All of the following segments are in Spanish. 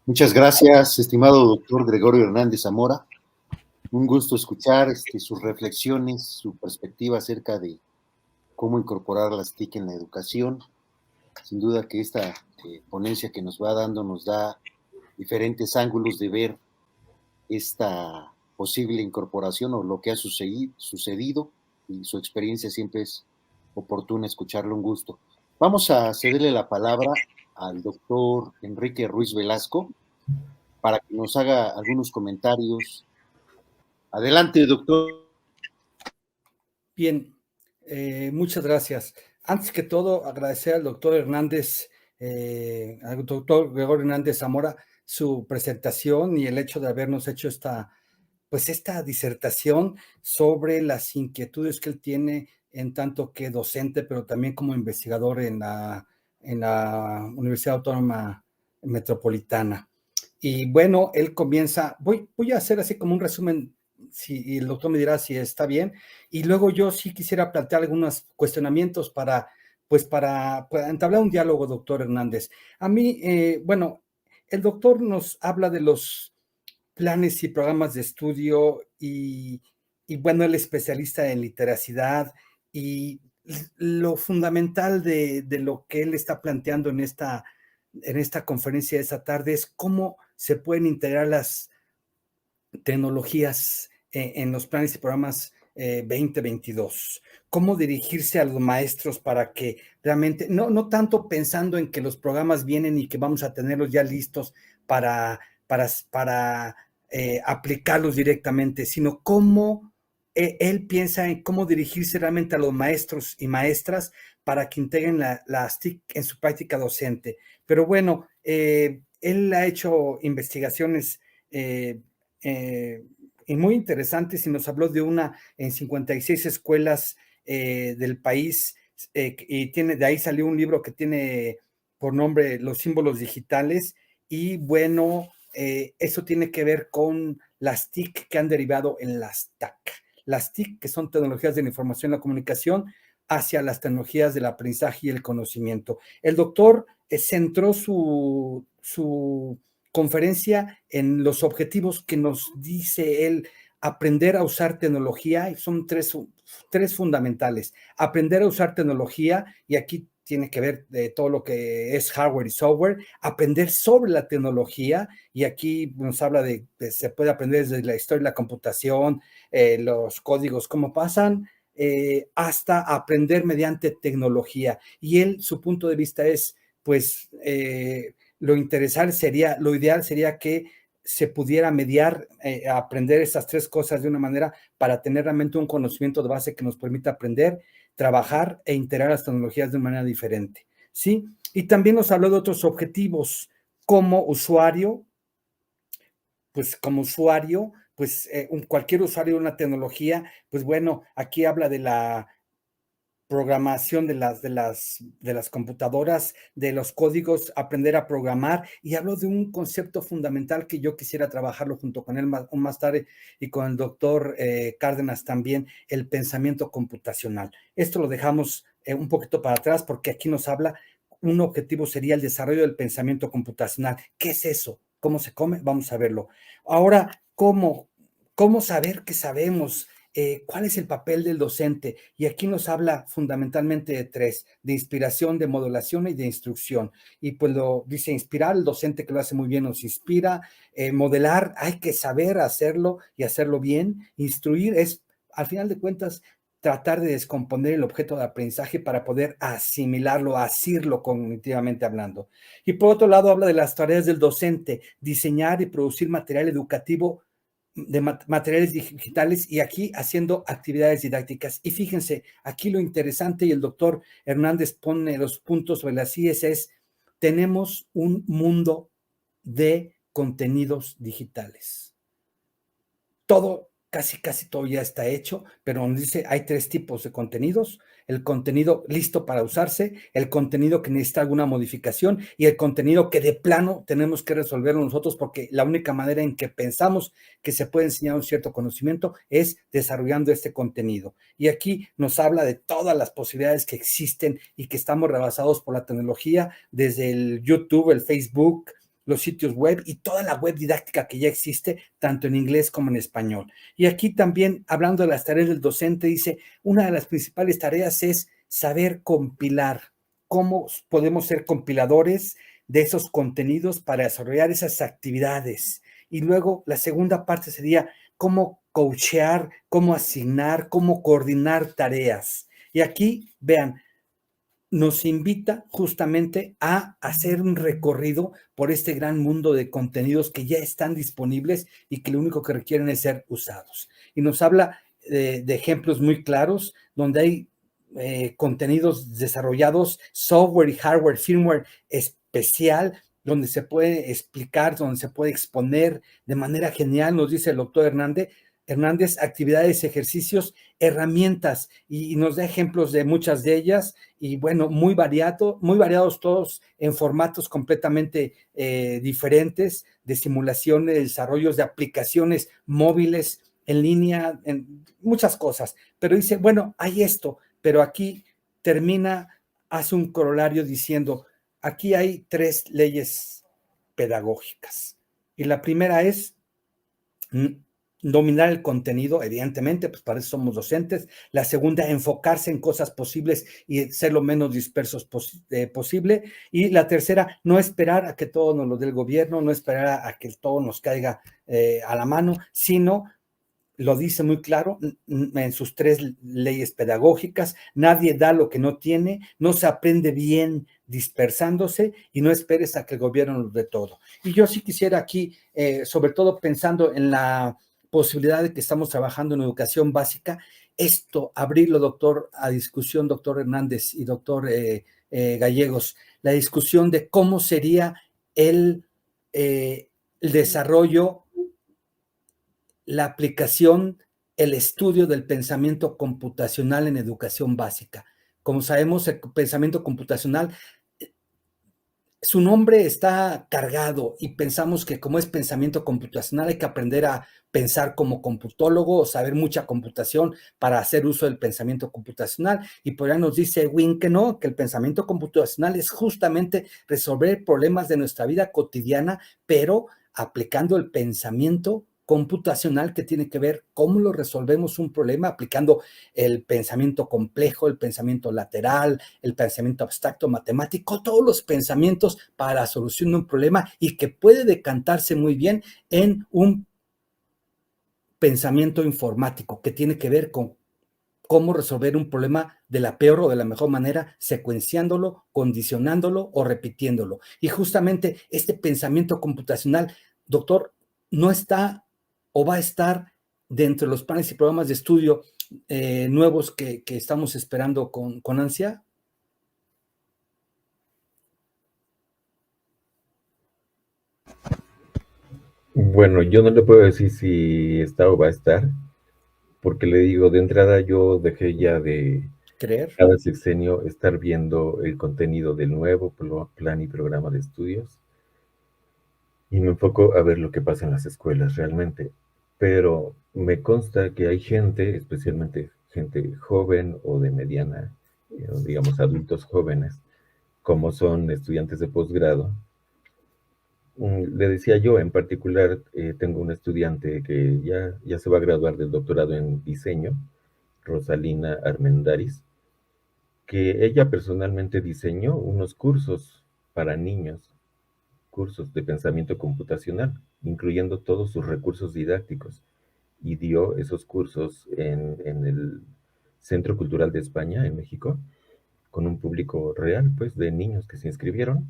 Muchas gracias, estimado doctor Gregorio Hernández Zamora. Un gusto escuchar sus reflexiones, su perspectiva acerca de cómo incorporar las TIC en la educación. Sin duda que esta ponencia que nos va dando nos da diferentes ángulos de ver esta posible incorporación o lo que ha sucedido, y su experiencia siempre es oportuna escucharle. Un gusto. Vamos a cederle la palabra al doctor Enrique Ruiz Velasco para que nos haga algunos comentarios. Adelante, doctor. Bien, muchas gracias. Antes que todo, agradecer al doctor Hernández, al doctor Gregorio Hernández Zamora, su presentación y el hecho de habernos hecho esta disertación sobre las inquietudes que él tiene en tanto que docente, pero también como investigador en la Universidad Autónoma Metropolitana. Y bueno, él comienza, voy a hacer así como un resumen, y el doctor me dirá si está bien, y luego yo sí quisiera plantear algunos cuestionamientos para entablar un diálogo, doctor Hernández. A mí, bueno, el doctor nos habla de los planes y programas de estudio y bueno, él es especialista en literacidad y lo fundamental de lo que él está planteando en esta conferencia de esta tarde es cómo se pueden integrar las tecnologías en los planes y programas 2022. Cómo dirigirse a los maestros para que realmente, no tanto pensando en que los programas vienen y que vamos a tenerlos ya listos para aplicarlos directamente, sino cómo él piensa en cómo dirigirse realmente a los maestros y maestras para que integren las TIC en su práctica docente. Pero bueno, él ha hecho investigaciones y muy interesantes y nos habló de una en 56 escuelas del país y de ahí salió un libro que tiene por nombre Los símbolos digitales y bueno, eso tiene que ver con las TIC que han derivado en las TAC. Las TIC, que son tecnologías de la información y la comunicación, hacia las tecnologías del aprendizaje y el conocimiento. El doctor centró su conferencia en los objetivos que nos dice él, aprender a usar tecnología, y son tres fundamentales. Aprender a usar tecnología, y aquí tiene que ver de todo lo que es hardware y software, aprender sobre la tecnología, y aquí nos habla se puede aprender desde la historia de la computación, los códigos, cómo pasan, hasta aprender mediante tecnología. Y él, su punto de vista es, pues, lo ideal sería que se pudiera mediar, aprender esas tres cosas de una manera para tener realmente un conocimiento de base que nos permita aprender, trabajar e integrar las tecnologías de una manera diferente, ¿sí? Y también nos habló de otros objetivos como usuario, pues cualquier usuario de una tecnología, pues bueno, aquí habla de la programación de las computadoras, de los códigos, aprender a programar, y hablo de un concepto fundamental que yo quisiera trabajarlo junto con él más tarde y con el doctor Cárdenas también, el pensamiento computacional. Esto lo dejamos un poquito para atrás porque aquí nos habla, un objetivo sería el desarrollo del pensamiento computacional. ¿Qué es eso? ¿Cómo se come? Vamos a verlo. Ahora, ¿cómo saber que sabemos? ¿Cuál es el papel del docente? Y aquí nos habla fundamentalmente de tres: de inspiración, de modulación y de instrucción. Y pues lo dice inspirar, el docente que lo hace muy bien nos inspira, modelar, hay que saber hacerlo y hacerlo bien, instruir es, al final de cuentas, tratar de descomponer el objeto de aprendizaje para poder asimilarlo, asirlo cognitivamente hablando. Y por otro lado, habla de las tareas del docente, diseñar y producir material educativo de materiales digitales y aquí haciendo actividades didácticas. Y fíjense, aquí lo interesante, y el doctor Hernández pone los puntos sobre las IES, es: tenemos un mundo de contenidos digitales. Todo, casi todo ya está hecho, pero nos dice, hay tres tipos de contenidos: el contenido listo para usarse, el contenido que necesita alguna modificación y el contenido que de plano tenemos que resolverlo nosotros, porque la única manera en que pensamos que se puede enseñar un cierto conocimiento es desarrollando este contenido. Y aquí nos habla de todas las posibilidades que existen y que estamos rebasados por la tecnología, desde el YouTube, el Facebook, los sitios web y toda la web didáctica que ya existe, tanto en inglés como en español. Y aquí también, hablando de las tareas del docente, dice, una de las principales tareas es saber compilar. ¿Cómo podemos ser compiladores de esos contenidos para desarrollar esas actividades? Y luego la segunda parte sería cómo coachear, cómo asignar, cómo coordinar tareas. Y aquí, vean, nos invita justamente a hacer un recorrido por este gran mundo de contenidos que ya están disponibles y que lo único que requieren es ser usados. Y nos habla de ejemplos muy claros donde hay contenidos desarrollados, software y hardware, firmware especial, donde se puede explicar, donde se puede exponer de manera genial, nos dice el doctor Hernández, actividades, ejercicios, herramientas, y nos da ejemplos de muchas de ellas, y bueno, muy variados todos en formatos completamente diferentes, de simulaciones, de desarrollos de aplicaciones móviles en línea, en muchas cosas. Pero dice, bueno, hay esto, pero aquí termina, hace un corolario diciendo, aquí hay 3 leyes pedagógicas. Y la primera es dominar el contenido, evidentemente, pues para eso somos docentes. La segunda, enfocarse en cosas posibles y ser lo menos dispersos posible. Y la tercera, no esperar a que todo nos lo dé el gobierno, no esperar a que todo nos caiga a la mano, sino lo dice muy claro en sus 3 leyes pedagógicas, nadie da lo que no tiene, no se aprende bien dispersándose y no esperes a que el gobierno nos dé todo. Y yo sí quisiera aquí, sobre todo pensando en la posibilidad de que estamos trabajando en educación básica, esto, abrirlo, doctor, a discusión, doctor Hernández y doctor Gallegos, la discusión de cómo sería el desarrollo, la aplicación, el estudio del pensamiento computacional en educación básica. Como sabemos, el pensamiento computacional, su nombre está cargado y pensamos que como es pensamiento computacional hay que aprender a pensar como computólogo o saber mucha computación para hacer uso del pensamiento computacional. Y por ahí nos dice Wynne que no, que el pensamiento computacional es justamente resolver problemas de nuestra vida cotidiana, pero aplicando el pensamiento computacional que tiene que ver cómo lo resolvemos un problema aplicando el pensamiento complejo, el pensamiento lateral, el pensamiento abstracto, matemático, todos los pensamientos para la solución de un problema y que puede decantarse muy bien en un pensamiento informático que tiene que ver con cómo resolver un problema de la peor o de la mejor manera, secuenciándolo, condicionándolo o repitiéndolo. Y justamente este pensamiento computacional, doctor, no está o va a estar dentro de los planes y programas de estudio nuevos que estamos esperando con ansia. Bueno, yo no le puedo decir si está o va a estar, porque le digo, de entrada yo dejé ya de Creer. cada sexenio estar viendo el contenido del nuevo plan y programa de estudios y me enfoco a ver lo que pasa en las escuelas realmente. Pero me consta que hay gente, especialmente gente joven o de mediana, digamos adultos jóvenes, como son estudiantes de posgrado. Le decía yo, en particular, tengo una estudiante que ya se va a graduar del doctorado en diseño, Rosalina Armendáriz, que ella personalmente diseñó unos cursos para niños, cursos de pensamiento computacional, incluyendo todos sus recursos didácticos, y dio esos cursos en el Centro Cultural de España, en México, con un público real, pues, de niños que se inscribieron,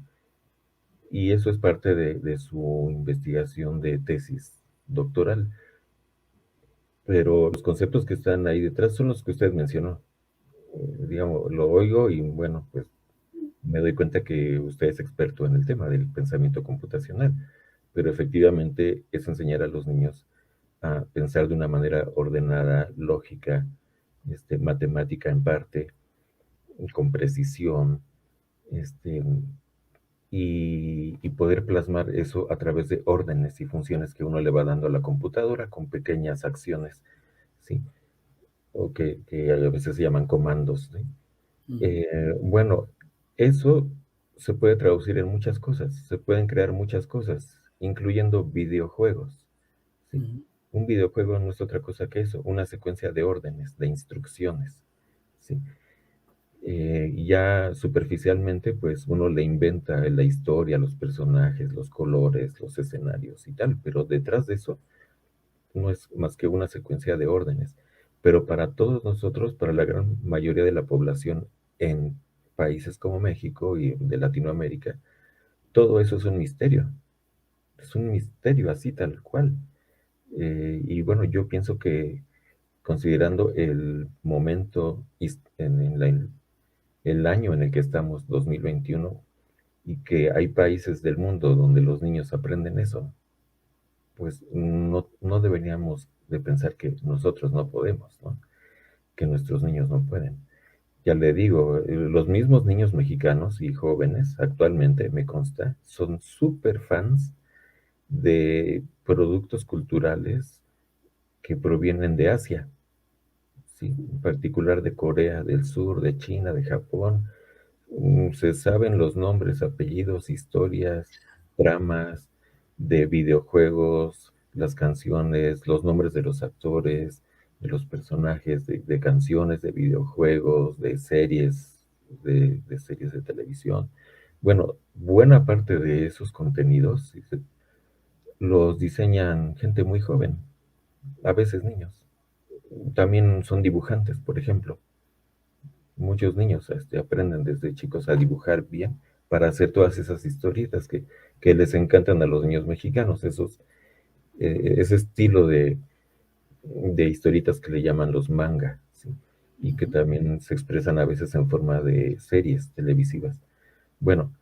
y eso es parte de su investigación de tesis doctoral. Pero los conceptos que están ahí detrás son los que usted mencionó. Digamos, lo oigo y bueno, pues me doy cuenta que usted es experto en el tema del pensamiento computacional, pero efectivamente es enseñar a los niños a pensar de una manera ordenada, lógica, matemática en parte, con precisión, este, y poder plasmar eso a través de órdenes y funciones que uno le va dando a la computadora con pequeñas acciones, ¿sí? O que a veces se llaman comandos, ¿sí? Bueno, eso se puede traducir en muchas cosas, se pueden crear muchas cosas, incluyendo videojuegos. ¿Sí? Ujú. Un videojuego no es otra cosa que eso, una secuencia de órdenes, de instrucciones. ¿Sí? Ya superficialmente, pues uno le inventa la historia, los personajes, los colores, los escenarios y tal, pero detrás de eso no es más que una secuencia de órdenes. Pero para todos nosotros, para la gran mayoría de la población en países como México y de Latinoamérica, todo eso es un misterio así tal cual. Y bueno, yo pienso que considerando el momento el año en el que estamos, 2021, y que hay países del mundo donde los niños aprenden eso, pues no deberíamos de pensar que nosotros no podemos, ¿no? Que nuestros niños no pueden. Ya le digo, los mismos niños mexicanos y jóvenes actualmente, me consta, son súper fans de productos culturales que provienen de Asia, ¿sí? En particular de Corea del Sur, de China, de Japón. Se saben los nombres, apellidos, historias, tramas de videojuegos, las canciones, los nombres de los actores, de los personajes, de canciones, de videojuegos, de series de televisión. Bueno, buena parte de esos contenidos los diseñan gente muy joven, a veces niños. También son dibujantes, por ejemplo. Muchos niños aprenden desde chicos a dibujar bien para hacer todas esas historietas que les encantan a los niños mexicanos, ese estilo de historietas que le llaman los manga, ¿sí? Y que también se expresan a veces en forma de series televisivas. Bueno,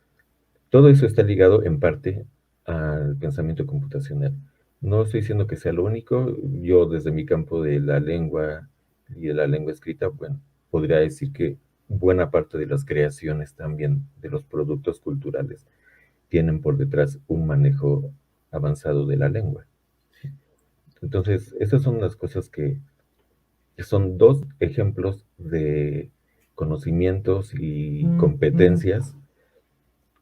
todo eso está ligado en parte al pensamiento computacional. No estoy diciendo que sea lo único. Yo desde mi campo de la lengua y de la lengua escrita, bueno, podría decir que buena parte de las creaciones también de los productos culturales tienen por detrás un manejo avanzado de la lengua. Entonces, esas son las cosas que son dos ejemplos de conocimientos y competencias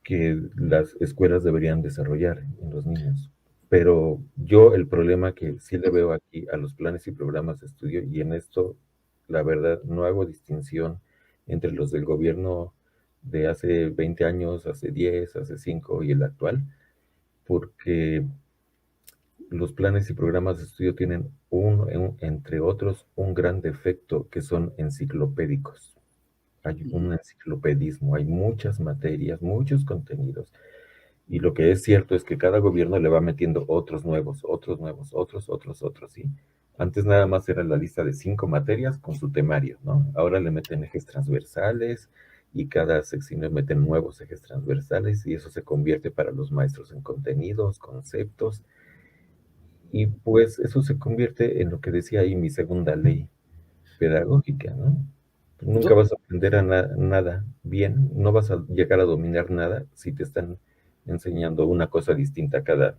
que las escuelas deberían desarrollar en los niños. Pero yo el problema que sí le veo aquí a los planes y programas de estudio, y en esto, la verdad, no hago distinción entre los del gobierno de hace 20 años, hace 10, hace 5 y el actual, porque los planes y programas de estudio tienen, entre otros, un gran defecto que son enciclopédicos. Hay un enciclopedismo, hay muchas materias, muchos contenidos. Y lo que es cierto es que cada gobierno le va metiendo otros nuevos, otros, ¿sí? Antes nada más era la lista de 5 materias con su temario, ¿no? Ahora le meten ejes transversales y cada sección le meten nuevos ejes transversales y eso se convierte para los maestros en contenidos, conceptos. Y pues eso se convierte en lo que decía ahí mi segunda ley pedagógica, ¿no? Nunca vas a aprender nada bien, no vas a llegar a dominar nada si te están enseñando una cosa distinta cada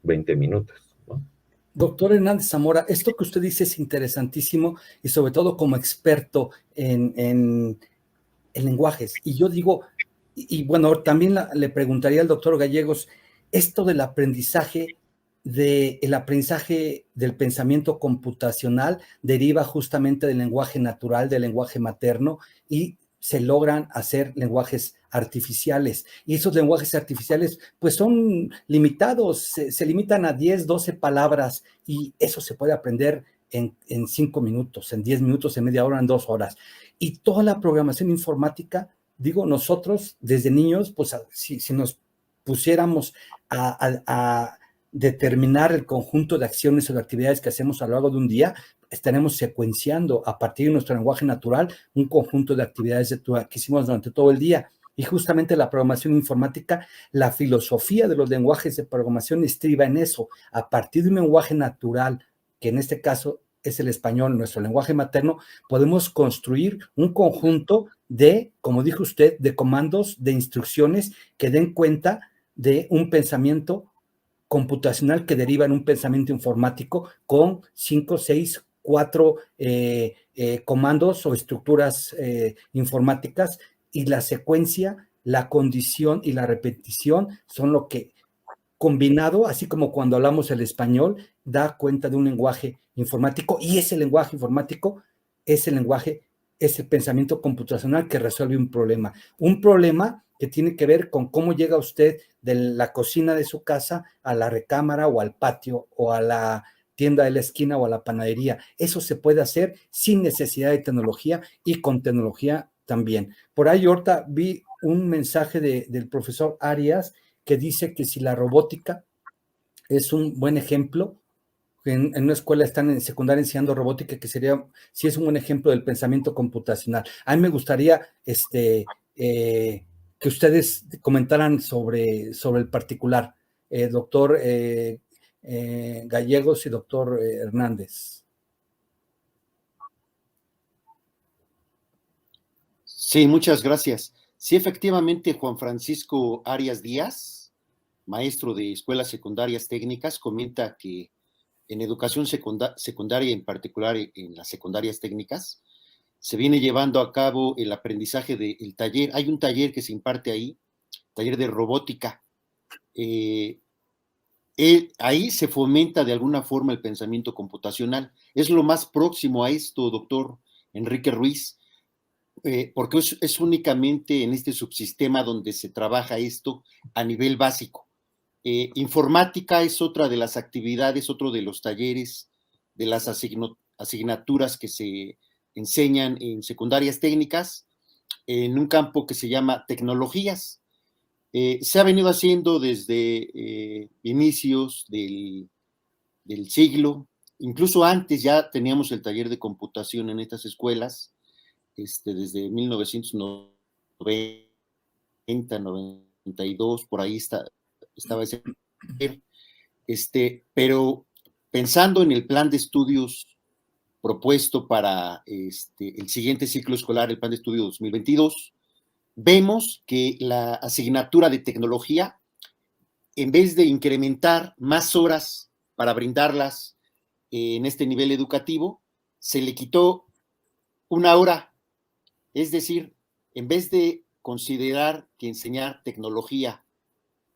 20 minutos, ¿no? Doctor Hernández Zamora, esto que usted dice es interesantísimo y sobre todo como experto en lenguajes. Y yo digo, y bueno, también le preguntaría al doctor Gallegos, esto del aprendizaje, el aprendizaje del pensamiento computacional deriva justamente del lenguaje natural, del lenguaje materno, y se logran hacer lenguajes artificiales. Y esos lenguajes artificiales, pues son limitados, se limitan a 10, 12 palabras, y eso se puede aprender en 5 minutos, en 10 minutos, en media hora, en 2 horas. Y toda la programación informática, digo, nosotros desde niños, pues si nos pusiéramos a determinar el conjunto de acciones o de actividades que hacemos a lo largo de un día, estaremos secuenciando a partir de nuestro lenguaje natural un conjunto de actividades que hicimos durante todo el día. Y justamente la programación informática, la filosofía de los lenguajes de programación estriba en eso. A partir de un lenguaje natural, que en este caso es el español, nuestro lenguaje materno, podemos construir un conjunto de, como dijo usted, de comandos, de instrucciones que den cuenta de un pensamiento computacional que deriva en un pensamiento informático con 5, 6, 4 comandos o estructuras informáticas, y la secuencia la condición y la repetición son lo que combinado, así como cuando hablamos el español, da cuenta de un lenguaje informático, y ese lenguaje informático es el lenguaje, es el pensamiento computacional que resuelve un problema que tiene que ver con cómo llega usted de la cocina de su casa a la recámara o al patio o a la tienda de la esquina o a la panadería. Eso se puede hacer sin necesidad de tecnología y con tecnología también. Por ahí ahorita vi un mensaje del profesor Arias que dice que si la robótica es un buen ejemplo, en una escuela están en secundaria enseñando robótica, que sería, si es un buen ejemplo del pensamiento computacional. A mí me gustaría que ustedes comentaran sobre el particular, doctor Gallegos y doctor Hernández. Sí, muchas gracias. Sí, efectivamente, Juan Francisco Arias Díaz, maestro de escuelas secundarias técnicas, comenta que en educación secundaria, en particular en las secundarias técnicas, se viene llevando a cabo el aprendizaje del taller. Hay un taller que se imparte ahí, taller de robótica. Ahí se fomenta de alguna forma el pensamiento computacional. Es lo más próximo a esto, doctor Enrique Ruiz, porque es únicamente en este subsistema donde se trabaja esto a nivel básico. Informática es otra de las actividades, otro de los talleres, de las asignaturas que se enseñan en secundarias técnicas, en un campo que se llama tecnologías. Se ha venido haciendo desde inicios del siglo, incluso antes ya teníamos el taller de computación en estas escuelas, desde 1990, 92, por ahí estaba ese, pero pensando en el plan de estudios propuesto para el siguiente ciclo escolar, el plan de estudio 2022, vemos que la asignatura de tecnología, en vez de incrementar más horas para brindarlas en este nivel educativo, se le quitó una hora. Es decir, en vez de considerar que enseñar tecnología,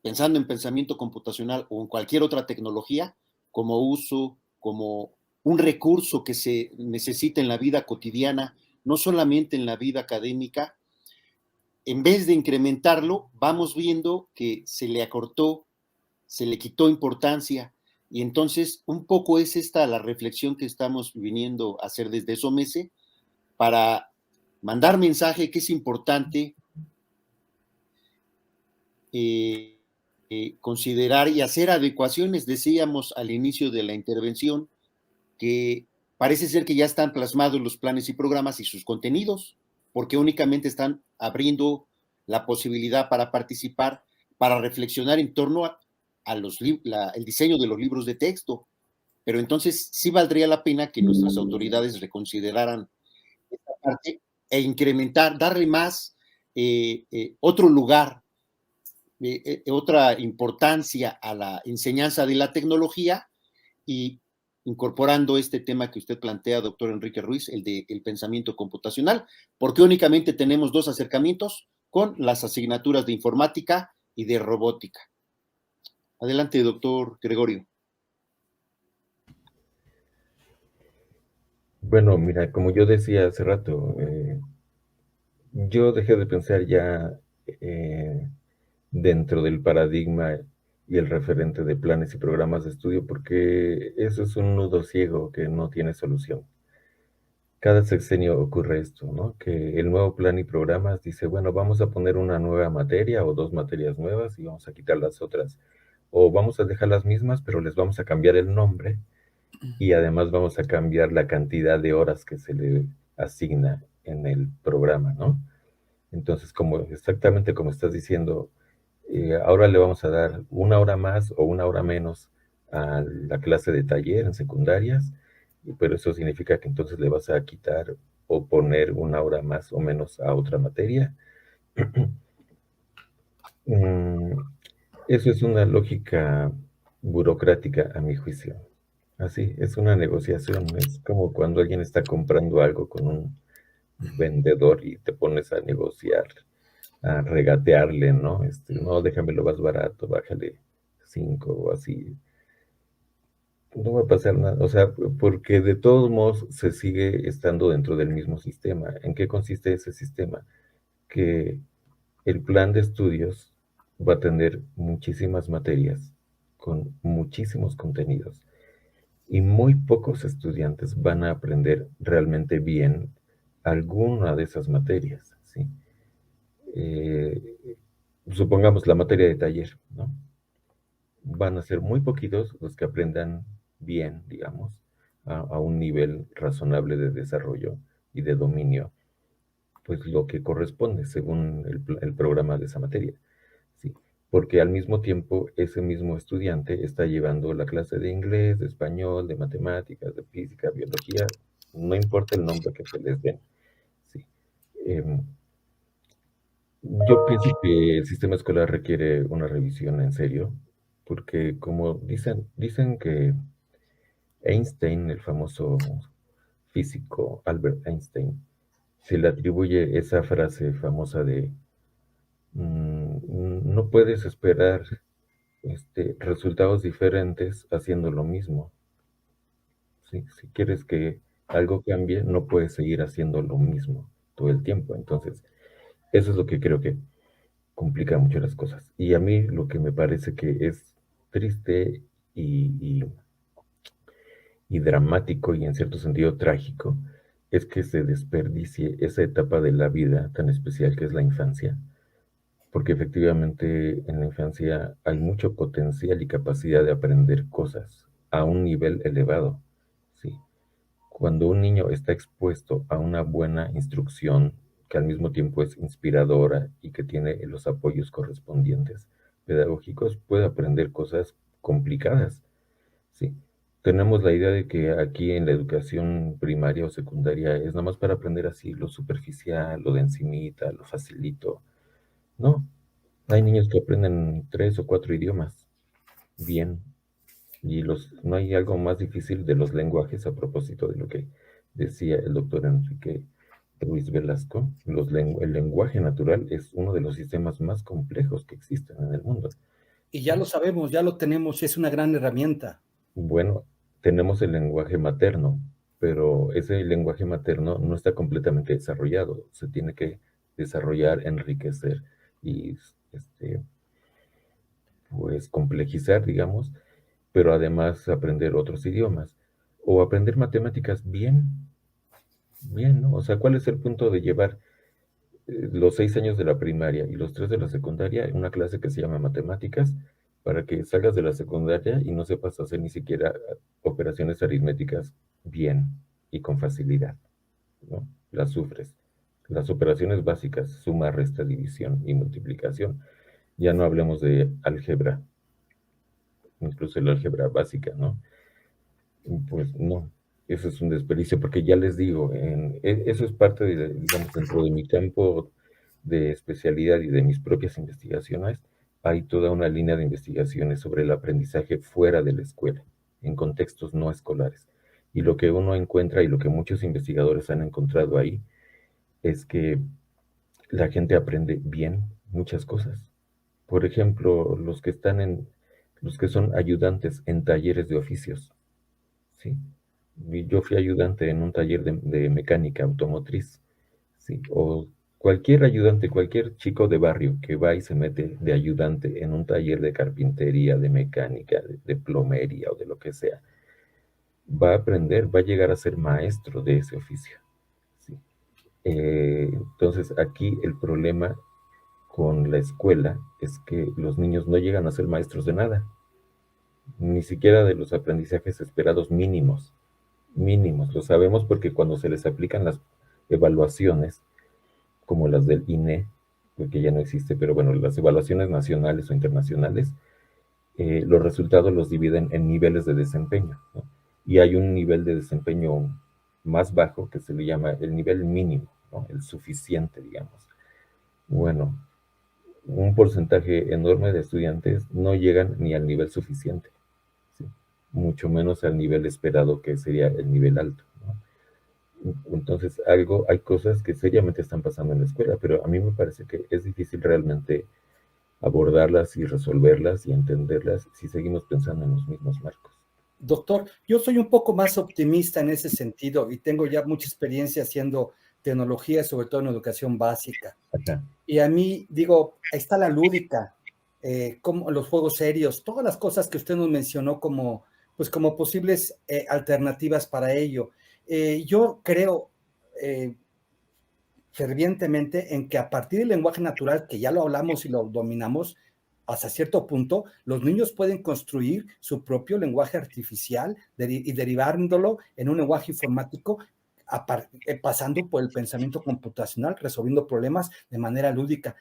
pensando en pensamiento computacional o en cualquier otra tecnología, como uso, como un recurso que se necesita en la vida cotidiana, no solamente en la vida académica, en vez de incrementarlo, vamos viendo que se le acortó, se le quitó importancia, y entonces un poco es esta la reflexión que estamos viniendo a hacer desde SOMESE para mandar mensaje que es importante considerar y hacer adecuaciones. Decíamos al inicio de la intervención que parece ser que ya están plasmados los planes y programas y sus contenidos, porque únicamente están abriendo la posibilidad para participar, para reflexionar en torno a el diseño de los libros de texto. Pero entonces sí valdría la pena que nuestras autoridades reconsideraran esta parte e incrementar, darle más otro lugar, otra importancia a la enseñanza de la tecnología, y incorporando este tema que usted plantea, doctor Enrique Ruiz, el del pensamiento computacional, porque únicamente tenemos dos acercamientos con las asignaturas de informática y de robótica. Adelante, doctor Gregorio. Bueno, mira, como yo decía hace rato, yo dejé de pensar ya dentro del paradigma y el referente de planes y programas de estudio, porque eso es un nudo ciego que no tiene solución. Cada sexenio ocurre esto, ¿no? Que el nuevo plan y programas dice, bueno, vamos a poner una nueva materia o dos materias nuevas y vamos a quitar las otras. O vamos a dejar las mismas, pero les vamos a cambiar el nombre y además vamos a cambiar la cantidad de horas que se le asigna en el programa, ¿no? Entonces, exactamente como estás diciendo, ahora le vamos a dar una hora más o una hora menos a la clase de taller en secundarias, pero eso significa que entonces le vas a quitar o poner una hora más o menos a otra materia. Eso es una lógica burocrática, a mi juicio. Así, es una negociación. Es como cuando alguien está comprando algo con un vendedor y te pones a negociar a regatearle, ¿no? No, déjamelo más barato, bájale 5 o así. No va a pasar nada, o sea, porque de todos modos se sigue estando dentro del mismo sistema. ¿En qué consiste ese sistema? Que el plan de estudios va a tener muchísimas materias con muchísimos contenidos y muy pocos estudiantes van a aprender realmente bien alguna de esas materias, ¿sí? Eh, Supongamos la materia de taller, ¿no? Van a ser muy poquitos los que aprendan bien, digamos, a un nivel razonable de desarrollo y de dominio, pues lo que corresponde según el programa de esa materia, ¿sí? Porque al mismo tiempo ese mismo estudiante está llevando la clase de inglés, de español, de matemáticas, de física, biología, no importa el nombre que se les den, ¿sí? Em, yo pienso que el sistema escolar requiere una revisión en serio, porque como dicen que Einstein, el famoso físico Albert Einstein, se le atribuye esa frase famosa de no puedes esperar resultados diferentes haciendo lo mismo. ¿Sí? Si quieres que algo cambie, no puedes seguir haciendo lo mismo todo el tiempo. Entonces, eso es lo que creo que complica mucho las cosas. Y a mí lo que me parece que es triste y, y, y dramático y en cierto sentido trágico es que se desperdicie esa etapa de la vida tan especial que es la infancia, porque efectivamente en la infancia hay mucho potencial y capacidad de aprender cosas a un nivel elevado, ¿sí? Cuando un niño está expuesto a una buena instrucción, que al mismo tiempo es inspiradora y que tiene los apoyos correspondientes pedagógicos, puede aprender cosas complicadas, ¿sí? Tenemos la idea de que aquí en la educación primaria o secundaria es nada más para aprender así lo superficial, lo de encimita, lo facilito. No, hay niños que aprenden 3 o 4 idiomas bien, y no hay algo más difícil de los lenguajes a propósito de lo que decía el doctor Enrique Ruiz Velasco. El lenguaje natural es uno de los sistemas más complejos que existen en el mundo. Y ya lo sabemos, ya lo tenemos, es una gran herramienta. Bueno, tenemos el lenguaje materno, pero ese lenguaje materno no está completamente desarrollado. Se tiene que desarrollar, enriquecer y pues complejizar, digamos, pero además aprender otros idiomas o aprender matemáticas bien, bien, ¿no? O sea, ¿cuál es el punto de llevar los 6 años de la primaria y los 3 de la secundaria en una clase que se llama matemáticas para que salgas de la secundaria y no sepas hacer ni siquiera operaciones aritméticas bien y con facilidad, ¿no? Las sufres. Las operaciones básicas, suma, resta, división y multiplicación. Ya no hablemos de álgebra, incluso el álgebra básica, ¿no? Pues no, eso es un desperdicio, porque ya les digo, eso es parte de, digamos, dentro de mi campo de especialidad y de mis propias investigaciones, hay toda una línea de investigaciones sobre el aprendizaje fuera de la escuela, en contextos no escolares. Y lo que uno encuentra y lo que muchos investigadores han encontrado ahí es que la gente aprende bien muchas cosas. Por ejemplo, los que son ayudantes en talleres de oficios, ¿sí? Yo fui ayudante en un taller de mecánica automotriz, ¿sí? O cualquier ayudante, cualquier chico de barrio que va y se mete de ayudante en un taller de carpintería, de mecánica, de plomería o de lo que sea, va a aprender, va a llegar a ser maestro de ese oficio, ¿sí? Entonces aquí el problema con la escuela es que los niños no llegan a ser maestros de nada, ni siquiera de los aprendizajes esperados mínimos. Mínimos, lo sabemos porque cuando se les aplican las evaluaciones, como las del INE, porque ya no existe, pero bueno, las evaluaciones nacionales o internacionales, los resultados los dividen en niveles de desempeño, ¿no? Y hay un nivel de desempeño más bajo que se le llama el nivel mínimo, ¿no? El suficiente, digamos. Bueno, un porcentaje enorme de estudiantes no llegan ni al nivel suficiente, ¿sí? Mucho menos al nivel esperado, que sería el nivel alto, ¿no? Entonces, hay cosas que seriamente están pasando en la escuela, pero a mí me parece que es difícil realmente abordarlas y resolverlas y entenderlas si seguimos pensando en los mismos marcos. Doctor, yo soy un poco más optimista en ese sentido y tengo ya mucha experiencia haciendo tecnología, sobre todo en educación básica. Ajá. Y a mí, digo, ahí está la lúdica, como los juegos serios, todas las cosas que usted nos mencionó como, pues como posibles alternativas para ello. Yo creo fervientemente en que a partir del lenguaje natural, que ya lo hablamos y lo dominamos, hasta cierto punto, los niños pueden construir su propio lenguaje artificial y derivándolo en un lenguaje informático, pasando por el pensamiento computacional, resolviendo problemas de manera lúdica.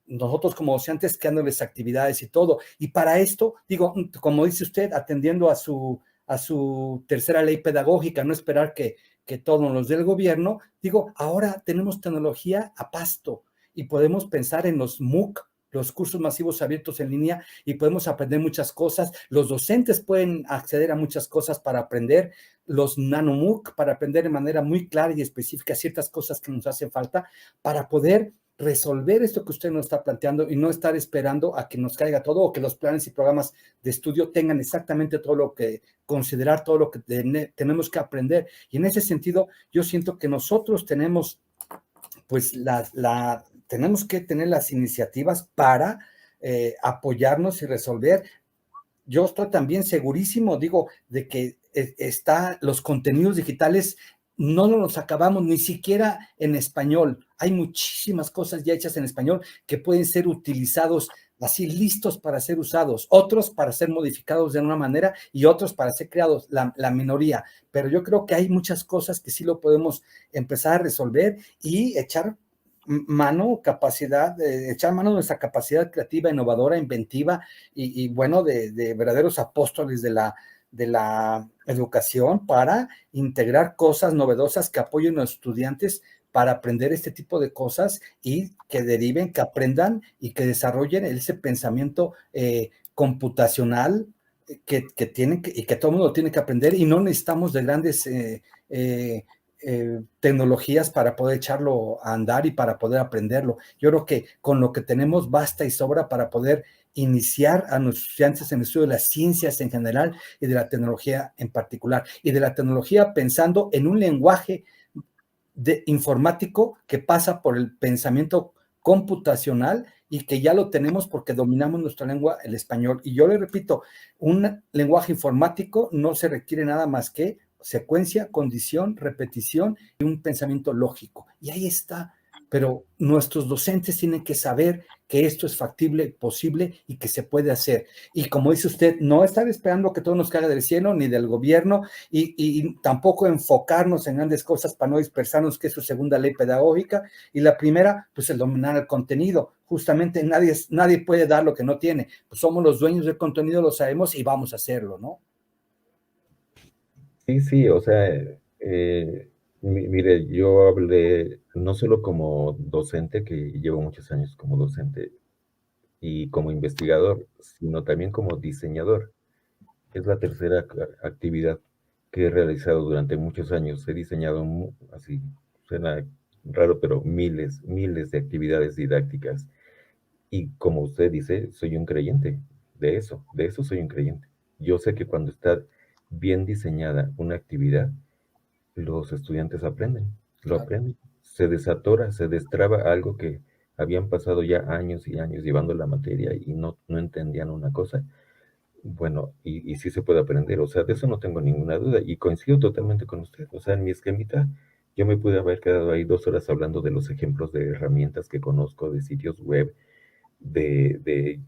Nosotros como docentes creándoles actividades y todo. Y para esto, digo, como dice usted, atendiendo a su tercera ley pedagógica, no esperar que todos los del gobierno, digo, ahora tenemos tecnología a pasto y podemos pensar en los MOOC, los cursos masivos abiertos en línea, y podemos aprender muchas cosas. Los docentes pueden acceder a muchas cosas para aprender, los nanoMOOC para aprender de manera muy clara y específica ciertas cosas que nos hacen falta para poder resolver esto que usted nos está planteando y no estar esperando a que nos caiga todo o que los planes y programas de estudio tengan exactamente todo lo que considerar, todo lo que tenemos que aprender. Y en ese sentido, yo siento que nosotros tenemos, pues, tenemos que tener las iniciativas para apoyarnos y resolver. Yo estoy también segurísimo, digo, de que los contenidos digitales no los acabamos ni siquiera en español. Hay muchísimas cosas ya hechas en español que pueden ser utilizados así, listos para ser usados, otros para ser modificados de una manera y otros para ser creados, la minoría. Pero yo creo que hay muchas cosas que sí lo podemos empezar a resolver y echar echar mano de nuestra capacidad creativa, innovadora, inventiva y bueno, de verdaderos apóstoles de la educación para integrar cosas novedosas que apoyen a los estudiantes para aprender este tipo de cosas y que deriven, que aprendan y que desarrollen ese pensamiento computacional y que todo el mundo tiene que aprender y no necesitamos de grandes tecnologías para poder echarlo a andar y para poder aprenderlo. Yo creo que con lo que tenemos basta y sobra para poder iniciar a nuestros estudiantes en el estudio de las ciencias en general y de la tecnología en particular. Y de la tecnología pensando en un lenguaje informático que pasa por el pensamiento computacional y que ya lo tenemos porque dominamos nuestra lengua, el español. Y yo le repito, un lenguaje informático no se requiere nada más que secuencia, condición, repetición y un pensamiento lógico. Y ahí está. Pero nuestros docentes tienen que saber que esto es factible, posible y que se puede hacer. Y como dice usted, no estar esperando que todo nos caiga del cielo ni del gobierno y tampoco enfocarnos en grandes cosas para no dispersarnos, que es su segunda ley pedagógica. Y la primera, pues el dominar el contenido. Justamente nadie puede dar lo que no tiene. Pues somos los dueños del contenido, lo sabemos y vamos a hacerlo, ¿no? Sí, sí, o sea, mire, yo hablé no solo como docente, que llevo muchos años como docente y como investigador, sino también como diseñador. Es la tercera actividad que he realizado durante muchos años. He diseñado, así suena raro, pero miles de actividades didácticas. Y como usted dice, soy un creyente de eso soy un creyente. Yo sé que cuando está bien diseñada una actividad, los estudiantes aprenden, lo Claro. aprenden. Se desatora, se destraba algo que habían pasado ya años y años llevando la materia y no entendían una cosa. Bueno, y sí se puede aprender, o sea, de eso no tengo ninguna duda y coincido totalmente con usted. O sea, en mi esquemita, yo me pude haber quedado ahí 2 horas hablando de los ejemplos de herramientas que conozco, de sitios web, de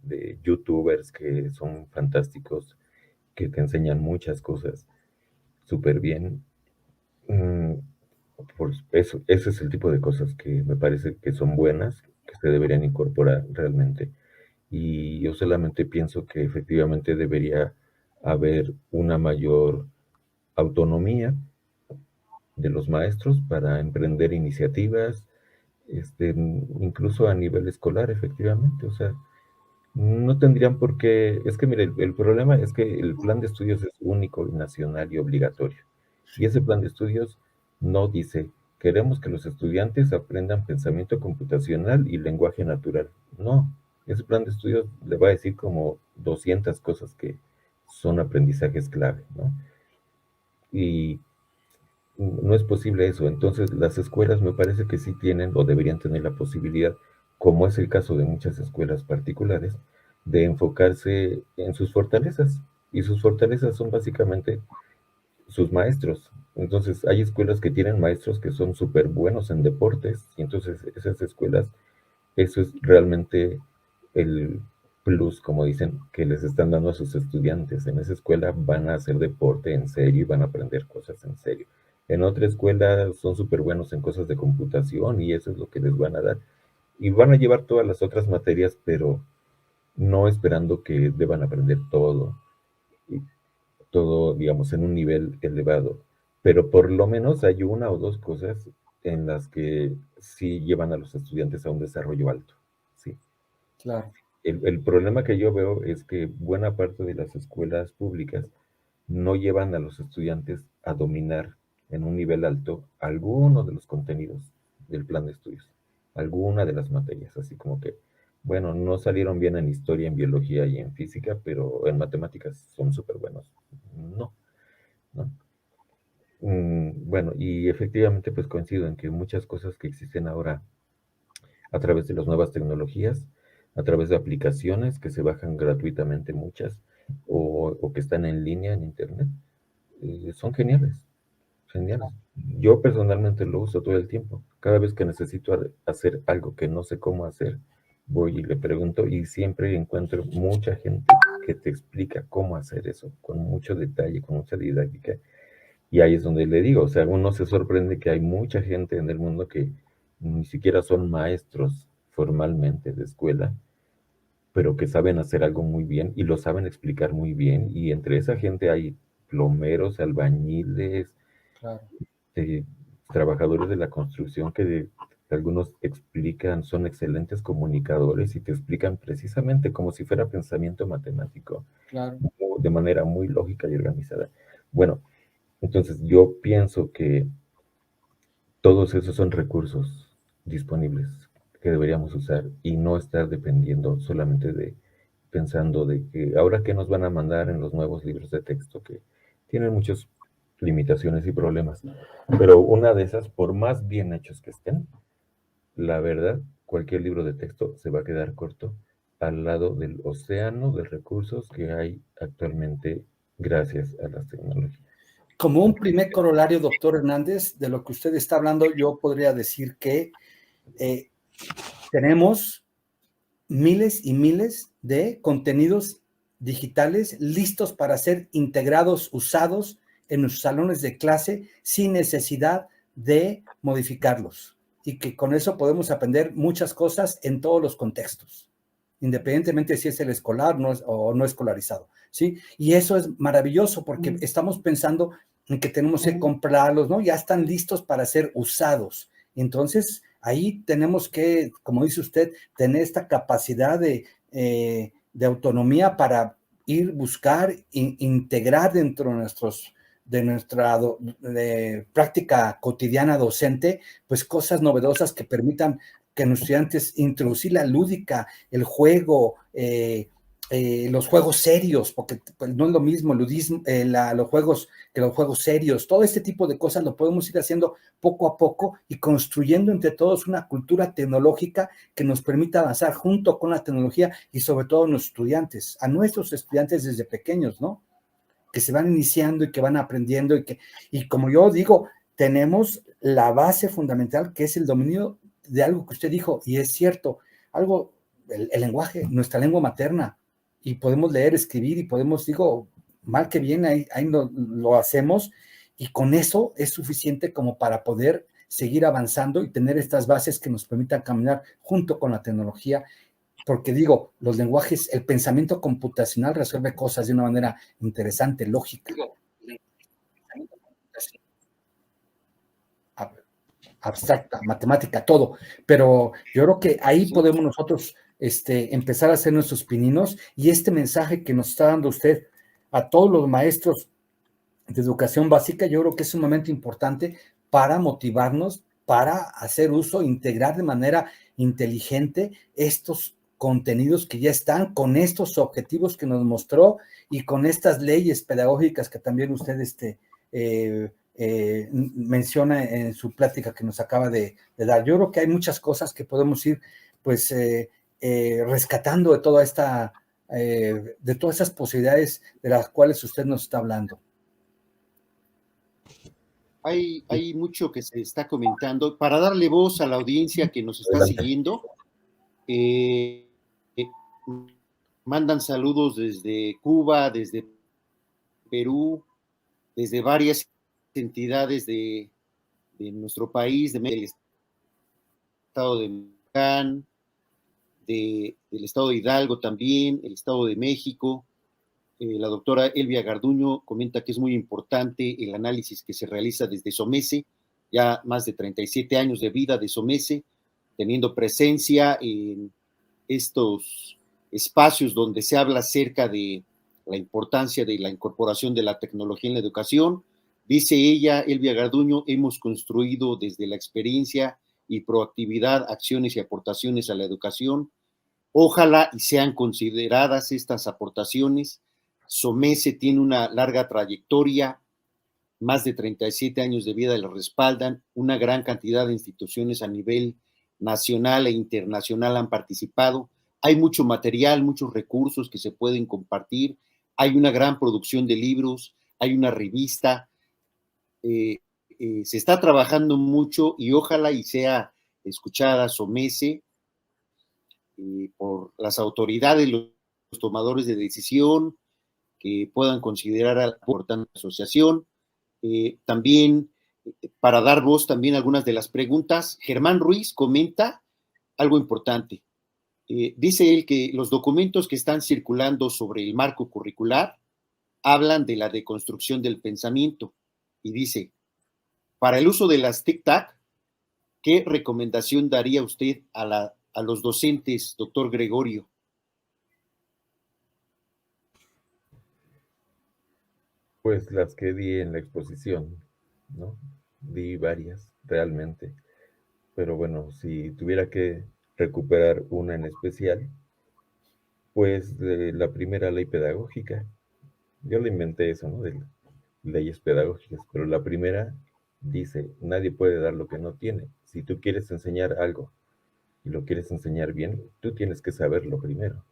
youtubers que son fantásticos, que te enseñan muchas cosas súper bien. Mm, por eso, ese es el tipo de cosas que me parece que son buenas, que se deberían incorporar realmente. Y yo solamente pienso que efectivamente debería haber una mayor autonomía de los maestros para emprender iniciativas, incluso a nivel escolar, efectivamente. O sea, no tendrían por qué, es que mire, el problema es que el plan de estudios es único, nacional y obligatorio. Y ese plan de estudios No dice, queremos que los estudiantes aprendan pensamiento computacional y lenguaje natural. No, ese plan de estudios le va a decir como 200 cosas que son aprendizajes clave, ¿no? Y no es posible eso. Entonces, las escuelas me parece que sí tienen o deberían tener la posibilidad, como es el caso de muchas escuelas particulares, de enfocarse en sus fortalezas. Y sus fortalezas son básicamente sus maestros. Entonces, hay escuelas que tienen maestros que son súper buenos en deportes, y entonces esas escuelas, eso es realmente el plus, como dicen, que les están dando a sus estudiantes. En esa escuela van a hacer deporte en serio y van a aprender cosas en serio. En otra escuela son súper buenos en cosas de computación y eso es lo que les van a dar. Y van a llevar todas las otras materias, pero no esperando que deban aprender todo, y todo, digamos, en un nivel elevado. Pero por lo menos hay una o dos cosas en las que sí llevan a los estudiantes a un desarrollo alto. Sí. Claro. El problema que yo veo es que buena parte de las escuelas públicas no llevan a los estudiantes a dominar en un nivel alto alguno de los contenidos del plan de estudios, alguna de las materias, así como que, bueno, no salieron bien en historia, en biología y en física, pero en matemáticas son súper buenos. No, no. Bueno, y efectivamente pues coincido en que muchas cosas que existen ahora a través de las nuevas tecnologías, a través de aplicaciones que se bajan gratuitamente muchas o que están en línea en internet, son geniales, geniales. Yo personalmente lo uso todo el tiempo. Cada vez que necesito hacer algo que no sé cómo hacer, voy y le pregunto y siempre encuentro mucha gente que te explica cómo hacer eso, con mucho detalle, con mucha didáctica. Y ahí es donde le digo, o sea, uno se sorprende que hay mucha gente en el mundo que ni siquiera son maestros formalmente de escuela, pero que saben hacer algo muy bien y lo saben explicar muy bien. Y entre esa gente hay plomeros, albañiles, Claro. eh, trabajadores de la construcción algunos explican, son excelentes comunicadores y te explican precisamente como si fuera pensamiento matemático, Claro. de manera muy lógica y organizada. Bueno, entonces yo pienso que todos esos son recursos disponibles que deberíamos usar y no estar dependiendo solamente de pensando de que ahora qué nos van a mandar en los nuevos libros de texto que tienen muchas limitaciones y problemas. Pero una de esas, por más bien hechos que estén, la verdad, cualquier libro de texto se va a quedar corto al lado del océano de recursos que hay actualmente gracias a las tecnologías. Como un primer corolario, doctor Hernández, de lo que usted está hablando, yo podría decir que tenemos miles y miles de contenidos digitales listos para ser integrados, usados en nuestros salones de clase sin necesidad de modificarlos. Y que con eso podemos aprender muchas cosas en todos los contextos, independientemente si es el escolar o no escolarizado, ¿sí? Y eso es maravilloso porque estamos pensando en que tenemos que comprarlos, ¿no? Ya están listos para ser usados. Entonces, ahí tenemos que, como dice usted, tener esta capacidad de autonomía para ir, buscar, integrar dentro de nuestra práctica cotidiana docente, pues cosas novedosas que permitan que los estudiantes introducir la lúdica, el juego, los juegos serios, porque pues, no es lo mismo ludismo, los juegos que los juegos serios, todo este tipo de cosas lo podemos ir haciendo poco a poco y construyendo entre todos una cultura tecnológica que nos permita avanzar junto con la tecnología y sobre todo a nuestros estudiantes desde pequeños, ¿no? Que se van iniciando y que van aprendiendo y como yo digo, tenemos la base fundamental que es el dominio de algo que usted dijo, y es cierto, el lenguaje, nuestra lengua materna, y podemos leer, escribir, y podemos, digo, mal que bien, ahí lo hacemos, y con eso es suficiente como para poder seguir avanzando y tener estas bases que nos permitan caminar junto con la tecnología, porque digo, los lenguajes, el pensamiento computacional resuelve cosas de una manera interesante, lógica, abstracta, matemática, todo. Pero yo creo que ahí podemos nosotros empezar a hacer nuestros pininos y este mensaje que nos está dando usted a todos los maestros de educación básica, yo creo que es sumamente importante para motivarnos, para hacer uso, integrar de manera inteligente estos contenidos que ya están, con estos objetivos que nos mostró y con estas leyes pedagógicas que también usted menciona en su plática que nos acaba de dar. Yo creo que hay muchas cosas que podemos ir pues rescatando de toda esta, de todas esas posibilidades de las cuales usted nos está hablando. Hay mucho que se está comentando. Para darle voz a la audiencia que nos está Adelante. siguiendo, eh, mandan saludos desde Cuba, desde Perú, desde varias entidades de nuestro país, del estado de Michoacán, del estado de Hidalgo también, el estado de México. La doctora Elvia Garduño comenta que es muy importante el análisis que se realiza desde SOMESE, ya más de 37 años de vida de SOMESE, teniendo presencia en estos espacios donde se habla acerca de la importancia de la incorporación de la tecnología en la educación. Dice ella, Elvia Garduño, hemos construido desde la experiencia y proactividad acciones y aportaciones a la educación. Ojalá y sean consideradas estas aportaciones. SOMESE tiene una larga trayectoria, más de 37 años de vida le respaldan, una gran cantidad de instituciones a nivel nacional e internacional han participado. Hay mucho material, muchos recursos que se pueden compartir, hay una gran producción de libros, hay una revista, se está trabajando mucho y ojalá y sea escuchada SOMESE por las autoridades, los tomadores de decisión, que puedan considerar a la importante asociación. También, para dar voz también a algunas de las preguntas, Germán Ruiz comenta algo importante. Dice él que los documentos que están circulando sobre el marco curricular hablan de la deconstrucción del pensamiento y dice, para el uso de las TIC-TAC, ¿qué recomendación daría usted a los docentes, doctor Gregorio? Pues las que di en la exposición, ¿no? Di varias, realmente. Pero bueno, si tuviera que recuperar una en especial, pues la primera ley pedagógica. Yo le inventé eso, ¿no? De leyes pedagógicas, pero la primera dice, nadie puede dar lo que no tiene. Si tú quieres enseñar algo y lo quieres enseñar bien, tú tienes que saberlo primero.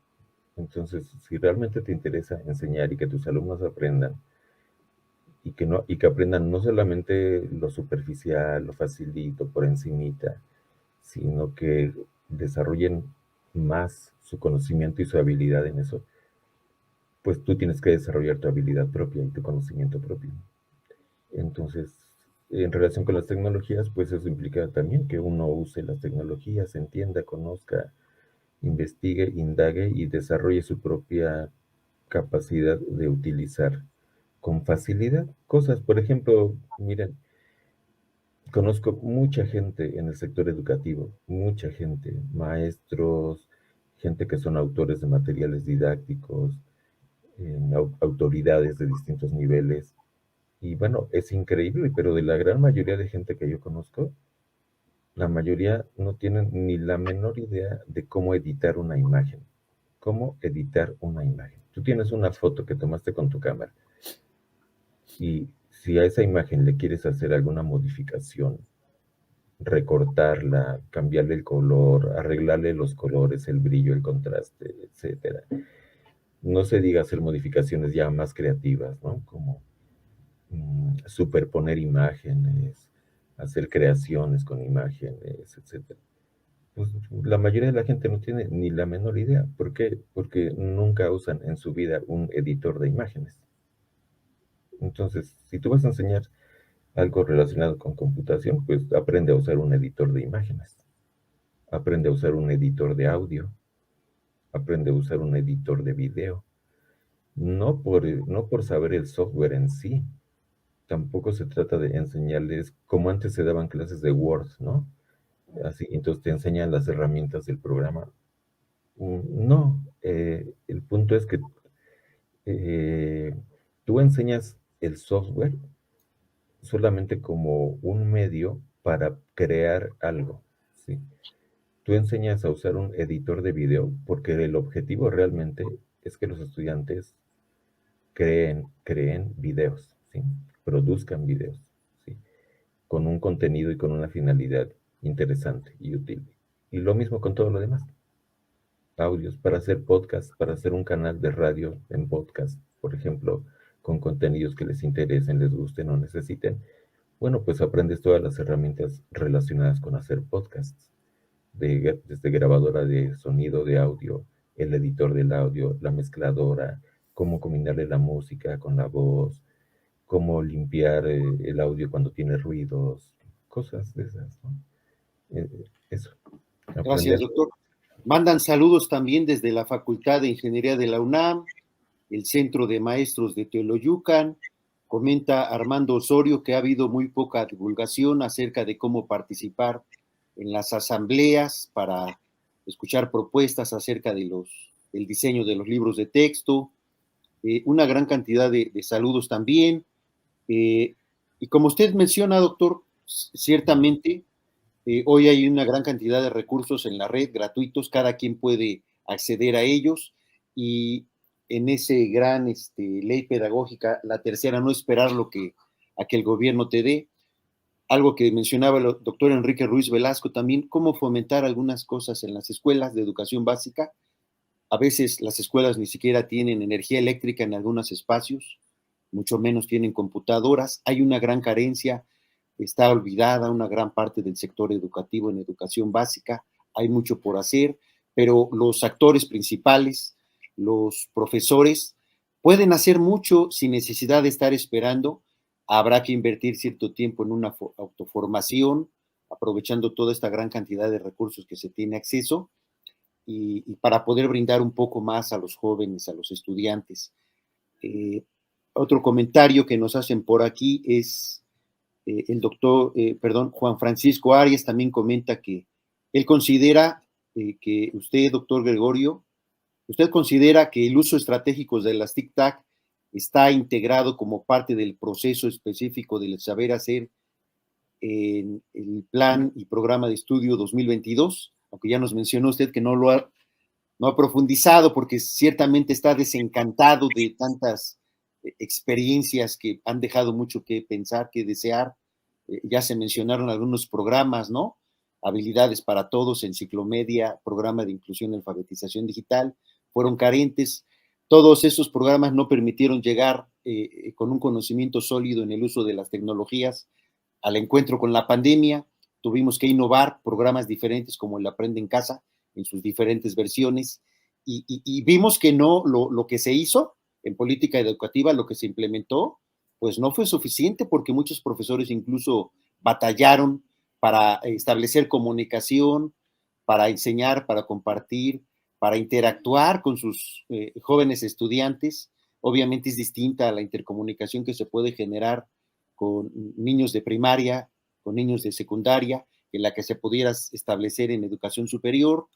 Entonces, si realmente te interesa enseñar y que tus alumnos aprendan, y que aprendan no solamente lo superficial, lo facilito, por encimita, sino que desarrollen más su conocimiento y su habilidad en eso, pues tú tienes que desarrollar tu habilidad propia y tu conocimiento propio. Entonces, en relación con las tecnologías, pues eso implica también que uno use las tecnologías, entienda, conozca, investigue, indague y desarrolle su propia capacidad de utilizar con facilidad cosas. Por ejemplo, miren, conozco mucha gente en el sector educativo, mucha gente, maestros, gente que son autores de materiales didácticos, autoridades de distintos niveles. Y bueno, es increíble, pero de la gran mayoría de gente que yo conozco, la mayoría no tienen ni la menor idea de cómo editar una imagen. ¿Cómo editar una imagen? Tú tienes una foto que tomaste con tu cámara y si a esa imagen le quieres hacer alguna modificación, recortarla, cambiarle el color, arreglarle los colores, el brillo, el contraste, etcétera. No se diga hacer modificaciones ya más creativas, ¿no? Como superponer imágenes, hacer creaciones con imágenes, etcétera. Pues la mayoría de la gente no tiene ni la menor idea. ¿Por qué? Porque nunca usan en su vida un editor de imágenes. Entonces, si tú vas a enseñar algo relacionado con computación, pues aprende a usar un editor de imágenes, aprende a usar un editor de audio, aprende a usar un editor de video. No por saber el software en sí, tampoco se trata de enseñarles como antes se daban clases de Word, ¿no? Así, entonces te enseñan las herramientas del programa. No, el punto es que tú enseñas el software solamente como un medio para crear algo, ¿sí? Tú enseñas a usar un editor de video porque el objetivo realmente es que los estudiantes creen videos, ¿sí? Produzcan videos, ¿sí? Con un contenido y con una finalidad interesante y útil. Y lo mismo con todo lo demás. Audios para hacer podcast, para hacer un canal de radio en podcast, por ejemplo, con contenidos que les interesen, les gusten o necesiten. Bueno, pues aprendes todas las herramientas relacionadas con hacer podcasts, desde grabadora de sonido, de audio, el editor del audio, la mezcladora, cómo combinarle la música con la voz, cómo limpiar el audio cuando tiene ruidos, cosas de esas, ¿no? Eso, Gracias, aprender. doctor. Mandan saludos también desde la Facultad de Ingeniería de la UNAM, el Centro de Maestros de Teoloyucan. Comenta Armando Osorio que ha habido muy poca divulgación acerca de cómo participar en las asambleas para escuchar propuestas acerca del diseño de los libros de texto. Una gran cantidad de saludos también. Y como usted menciona, doctor, ciertamente hoy hay una gran cantidad de recursos en la red gratuitos, cada quien puede acceder a ellos y en ese gran ley pedagógica, la tercera, no esperar a que el gobierno te dé. Algo que mencionaba el doctor Enrique Ruiz Velasco también, cómo fomentar algunas cosas en las escuelas de educación básica. A veces las escuelas ni siquiera tienen energía eléctrica en algunos espacios, mucho menos tienen computadoras. Hay una gran carencia, está olvidada una gran parte del sector educativo en educación básica. Hay mucho por hacer, pero los actores principales, los profesores, pueden hacer mucho sin necesidad de estar esperando. Habrá que invertir cierto tiempo en una autoformación, aprovechando toda esta gran cantidad de recursos que se tiene acceso y para poder brindar un poco más a los jóvenes, a los estudiantes. Eh, Otro comentario que nos hacen por aquí es Juan Francisco Arias también comenta que él considera que usted, doctor Gregorio, usted considera que el uso estratégico de las TIC-TAC está integrado como parte del proceso específico del saber hacer en el plan y programa de estudio 2022, aunque ya nos mencionó usted que no ha profundizado porque ciertamente está desencantado de tantas experiencias que han dejado mucho que pensar, que desear. Ya se mencionaron algunos programas, ¿no? Habilidades para Todos, Enciclomedia, Programa de Inclusión y Alfabetización Digital, fueron carentes. Todos esos programas no permitieron llegar con un conocimiento sólido en el uso de las tecnologías al encuentro con la pandemia. Tuvimos que innovar programas diferentes como el Aprende en Casa, en sus diferentes versiones, y vimos que no, lo que se hizo en política educativa, lo que se implementó, pues no fue suficiente porque muchos profesores incluso batallaron para establecer comunicación, para enseñar, para compartir, para interactuar con sus jóvenes estudiantes. Obviamente es distinta a la intercomunicación que se puede generar con niños de primaria, con niños de secundaria, en la que se pudiera establecer en educación superior.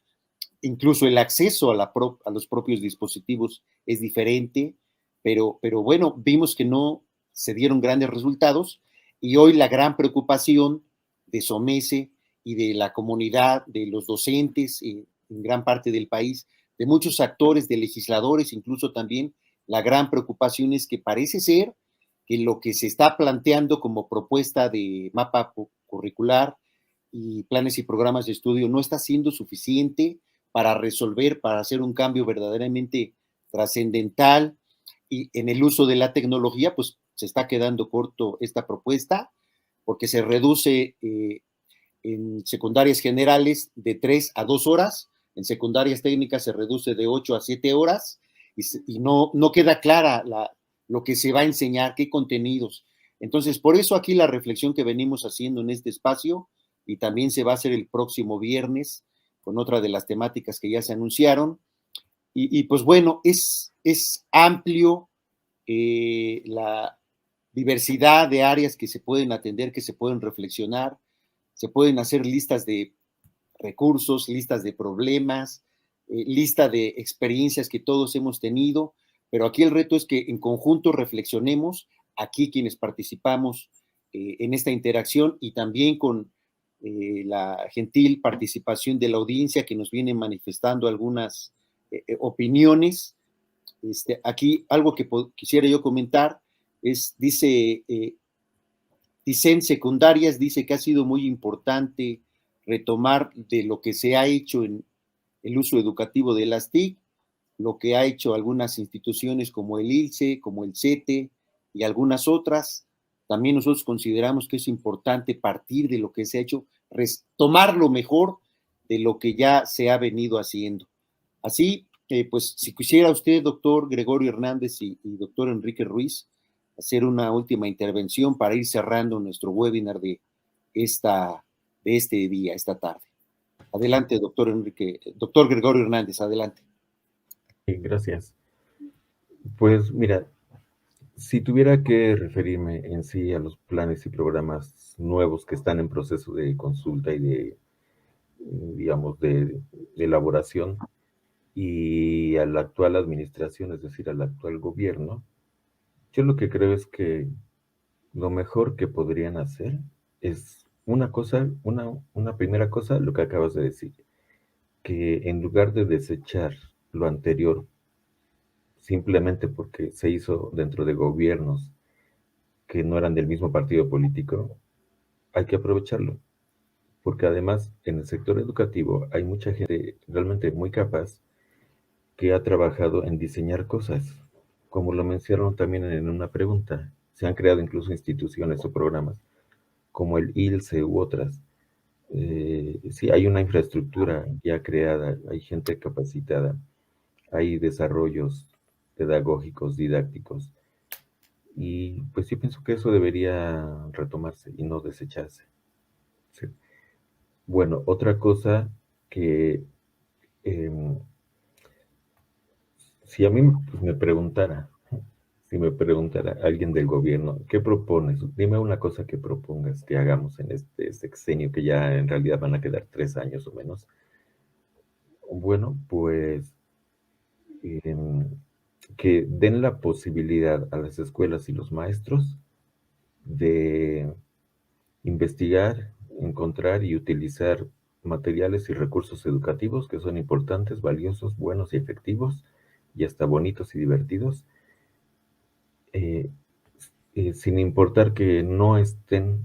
Incluso el acceso a los propios dispositivos es diferente, pero bueno, vimos que no se dieron grandes resultados y hoy la gran preocupación de SOMESE y de la comunidad, de los docentes en gran parte del país, de muchos actores, de legisladores, incluso también, la gran preocupación es que parece ser que lo que se está planteando como propuesta de mapa curricular y planes y programas de estudio no está siendo suficiente para resolver, para hacer un cambio verdaderamente trascendental y en el uso de la tecnología, pues se está quedando corto esta propuesta porque se reduce en secundarias generales de 3 a 2 horas, en secundarias técnicas se reduce de 8 a 7 horas y no queda clara lo que se va a enseñar, qué contenidos. Entonces, por eso aquí la reflexión que venimos haciendo en este espacio y también se va a hacer el próximo viernes con otra de las temáticas que ya se anunciaron. Y pues bueno, es amplio la diversidad de áreas que se pueden atender, que se pueden reflexionar, se pueden hacer listas de recursos, listas de problemas, lista de experiencias que todos hemos tenido, pero aquí el reto es que en conjunto reflexionemos, aquí quienes participamos en esta interacción y también con la gentil participación de la audiencia que nos viene manifestando algunas opiniones. Aquí algo que quisiera yo comentar dice en secundarias, dice que ha sido muy importante retomar de lo que se ha hecho en el uso educativo de las TIC, lo que ha hecho algunas instituciones como el ILCE, como el CETE y algunas otras. También nosotros consideramos que es importante partir de lo que se ha hecho, tomar lo mejor de lo que ya se ha venido haciendo. Así, pues si quisiera usted, doctor Gregorio Hernández y doctor Enrique Ruiz, hacer una última intervención para ir cerrando nuestro webinar de este día, esta tarde. Adelante, doctor Gregorio Hernández, adelante. Gracias. Pues mira, si tuviera que referirme en sí a los planes y programas nuevos que están en proceso de consulta y de, digamos, de elaboración, y a la actual administración, es decir, al actual gobierno, yo lo que creo es que lo mejor que podrían hacer es una primera cosa, lo que acabas de decir, que en lugar de desechar lo anterior simplemente porque se hizo dentro de gobiernos que no eran del mismo partido político, hay que aprovecharlo, porque además en el sector educativo hay mucha gente realmente muy capaz que ha trabajado en diseñar cosas, como lo mencionaron también en una pregunta. Se han creado incluso instituciones o programas como el ILCE u otras. Sí, hay una infraestructura ya creada, hay gente capacitada, hay desarrollos pedagógicos, didácticos, y pues sí pienso que eso debería retomarse y no desecharse. Sí. Bueno, otra cosa que eh, si a mí pues, si me preguntara alguien del gobierno, ¿qué propones? Dime una cosa que propongas que hagamos en este sexenio, que ya en realidad van a quedar 3 años o menos. Bueno, pues que den la posibilidad a las escuelas y los maestros de investigar, encontrar y utilizar materiales y recursos educativos que son importantes, valiosos, buenos y efectivos, y hasta bonitos y divertidos, eh, sin importar que no estén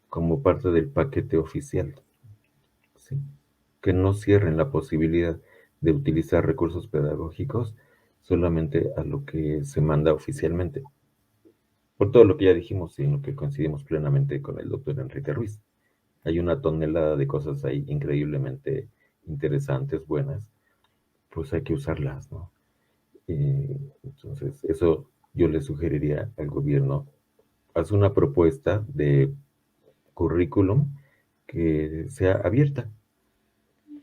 como parte del paquete oficial, ¿sí? Que no cierren la posibilidad de utilizar recursos pedagógicos solamente a lo que se manda oficialmente. Por todo lo que ya dijimos y en lo que coincidimos plenamente con el doctor Enrique Ruiz. Hay una tonelada de cosas ahí increíblemente interesantes, buenas, pues hay que usarlas, ¿no? Entonces, eso yo le sugeriría al gobierno. Haz una propuesta de currículum que sea abierta.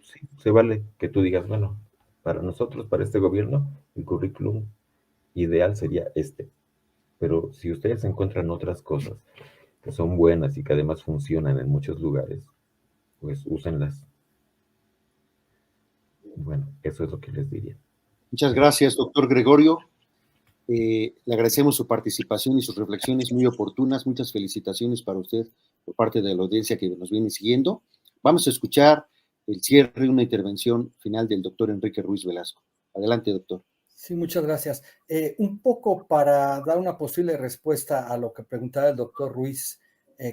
Sí, se vale que tú digas, bueno, para nosotros, para este gobierno, el currículum ideal sería este. Pero si ustedes encuentran otras cosas que son buenas y que además funcionan en muchos lugares, pues úsenlas. Bueno, eso es lo que les diría. Muchas gracias, doctor Gregorio. Le agradecemos su participación y sus reflexiones muy oportunas. Muchas felicitaciones para usted por parte de la audiencia que nos viene siguiendo. Vamos a escuchar el cierre y una intervención final del doctor Enrique Ruiz Velasco. Adelante, doctor. Sí, muchas gracias. Un poco para dar una posible respuesta a lo que preguntaba el doctor Ruiz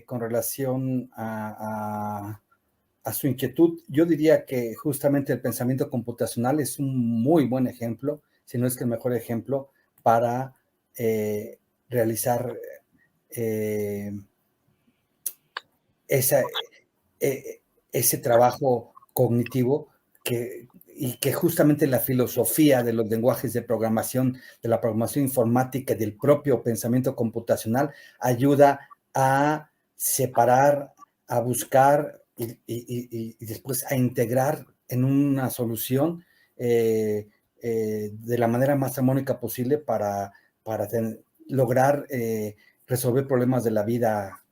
con relación a su inquietud, yo diría que justamente el pensamiento computacional es un muy buen ejemplo, si no es que el mejor ejemplo, para realizar ese trabajo cognitivo y que justamente la filosofía de los lenguajes de programación, de la programación informática y del propio pensamiento computacional ayuda a separar, a buscar y después a integrar en una solución de la manera más armónica posible para lograr resolver problemas de la vida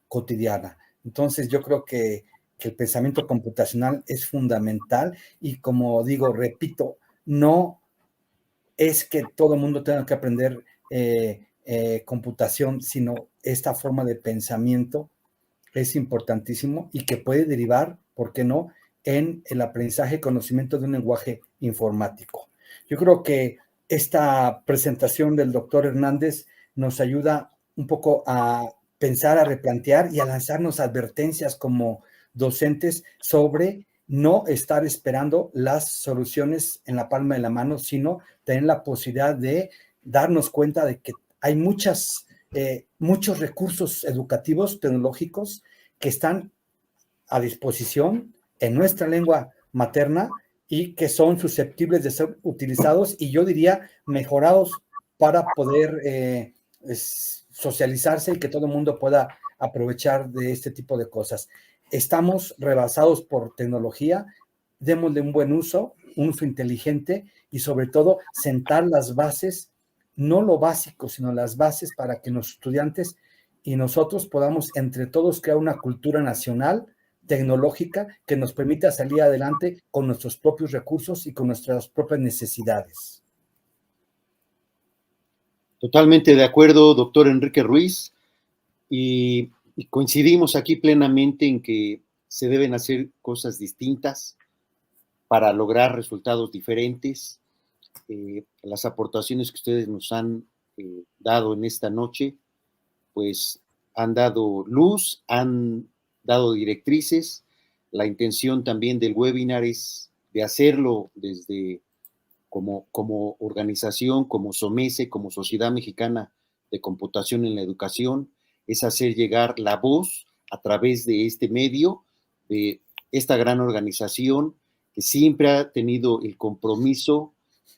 cotidiana. Entonces yo creo que el pensamiento computacional es fundamental y como digo, repito, no es que todo el mundo tenga que aprender computación, sino esta forma de pensamiento es importantísimo y que puede derivar, ¿por qué no?, en el aprendizaje y conocimiento de un lenguaje informático. Yo creo que esta presentación del doctor Hernández nos ayuda un poco a pensar, a replantear y a lanzarnos advertencias como docentes sobre no estar esperando las soluciones en la palma de la mano, sino tener la posibilidad de darnos cuenta de que hay muchos recursos educativos, tecnológicos, que están a disposición en nuestra lengua materna y que son susceptibles de ser utilizados y yo diría mejorados para poder socializarse y que todo el mundo pueda aprovechar de este tipo de cosas. Estamos rebasados por tecnología, démosle un buen uso, un uso inteligente y sobre todo sentar las bases, no lo básico, sino las bases para que los estudiantes y nosotros podamos entre todos crear una cultura nacional tecnológica que nos permita salir adelante con nuestros propios recursos y con nuestras propias necesidades. Totalmente de acuerdo, doctor Enrique Ruiz, y coincidimos aquí plenamente en que se deben hacer cosas distintas para lograr resultados diferentes. Las aportaciones que ustedes nos han dado en esta noche, pues han dado luz, han dado directrices. La intención también del webinar es de hacerlo desde como organización, como SOMECE, como Sociedad Mexicana de Computación en la Educación, es hacer llegar la voz a través de este medio, de esta gran organización que siempre ha tenido el compromiso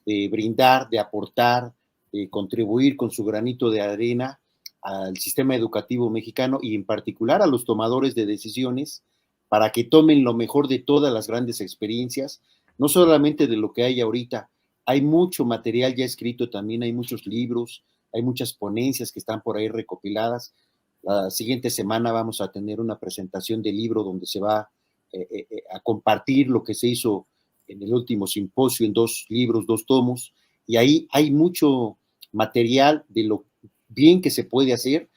de brindar, de aportar, de contribuir con su granito de arena al sistema educativo mexicano y en particular a los tomadores de decisiones para que tomen lo mejor de todas las grandes experiencias, no solamente de lo que hay ahorita, hay mucho material ya escrito también, hay muchos libros, hay muchas ponencias que están por ahí recopiladas. La siguiente semana vamos a tener una presentación del libro donde se va a compartir lo que se hizo en el último simposio en 2 libros, 2 tomos, y ahí hay mucho material de lo bien que se puede hacer,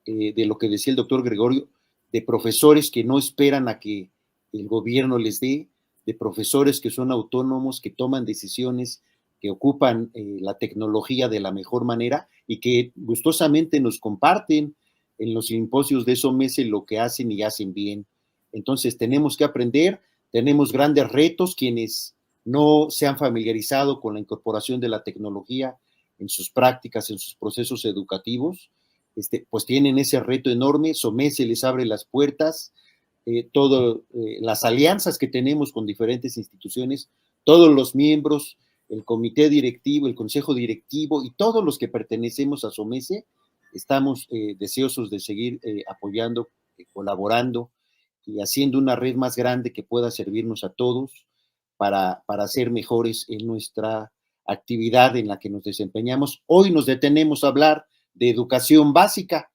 de lo que decía el doctor Gregorio, de profesores que no esperan a que el gobierno les dé, de profesores que son autónomos, que toman decisiones, que ocupan la tecnología de la mejor manera y que gustosamente nos comparten en los simposios de SOMECE lo que hacen y hacen bien. Entonces tenemos que aprender, tenemos grandes retos, quienes no se han familiarizado con la incorporación de la tecnología en sus prácticas, en sus procesos educativos, pues tienen ese reto enorme. SOMECE les abre las puertas, las alianzas que tenemos con diferentes instituciones, todos los miembros, el comité directivo, el consejo directivo y todos los que pertenecemos a SOMECE, estamos deseosos de seguir apoyando, colaborando y haciendo una red más grande que pueda servirnos a todos para ser mejores en nuestra actividad en la que nos desempeñamos. Hoy nos detenemos a hablar de educación básica.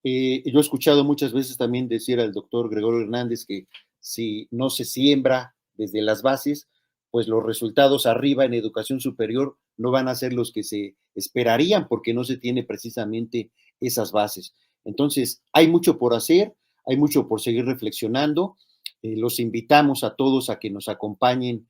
Yo he escuchado muchas veces también decir al doctor Gregorio Hernández que si no se siembra desde las bases, pues los resultados arriba en educación superior no van a ser los que se esperarían porque no se tiene precisamente esas bases. Entonces, hay mucho por hacer, hay mucho por seguir reflexionando. Los invitamos a todos a que nos acompañen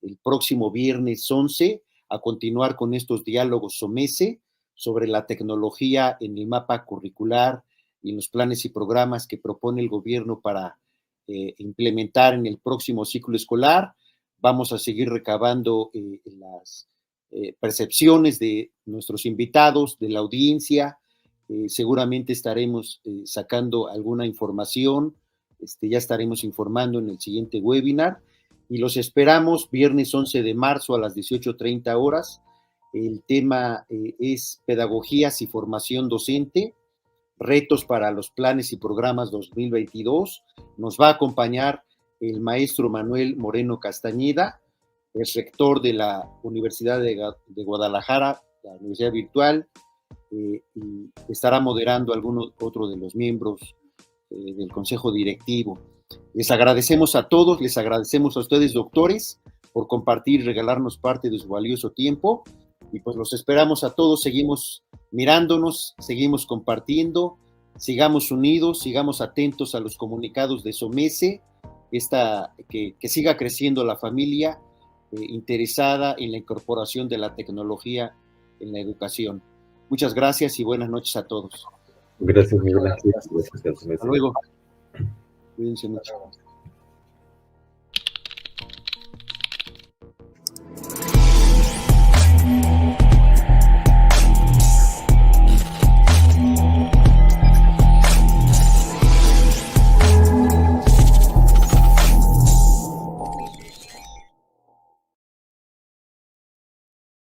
el próximo viernes 11 a continuar con estos diálogos SOMECE sobre la tecnología en el mapa curricular y en los planes y programas que propone el gobierno para implementar en el próximo ciclo escolar. Vamos a seguir recabando las percepciones de nuestros invitados, de la audiencia. Seguramente estaremos sacando alguna información, ya estaremos informando en el siguiente webinar y los esperamos viernes 11 de marzo a las 18:30 horas. El tema es pedagogías y formación docente, retos para los planes y programas 2022. Nos va a acompañar el maestro Manuel Moreno Castañeda, es rector de la Universidad de Guadalajara, la Universidad Virtual, y estará moderando otro de los miembros del Consejo Directivo. Les agradecemos a todos, les agradecemos a ustedes, doctores, por compartir y regalarnos parte de su valioso tiempo, y pues los esperamos a todos, seguimos mirándonos, seguimos compartiendo, sigamos unidos, sigamos atentos a los comunicados de SOMECE, que siga creciendo la familia interesada en la incorporación de la tecnología en la educación. Muchas gracias y buenas noches a todos. Gracias, Miguel Ángel. Gracias. Hasta luego. Cuídense mucho.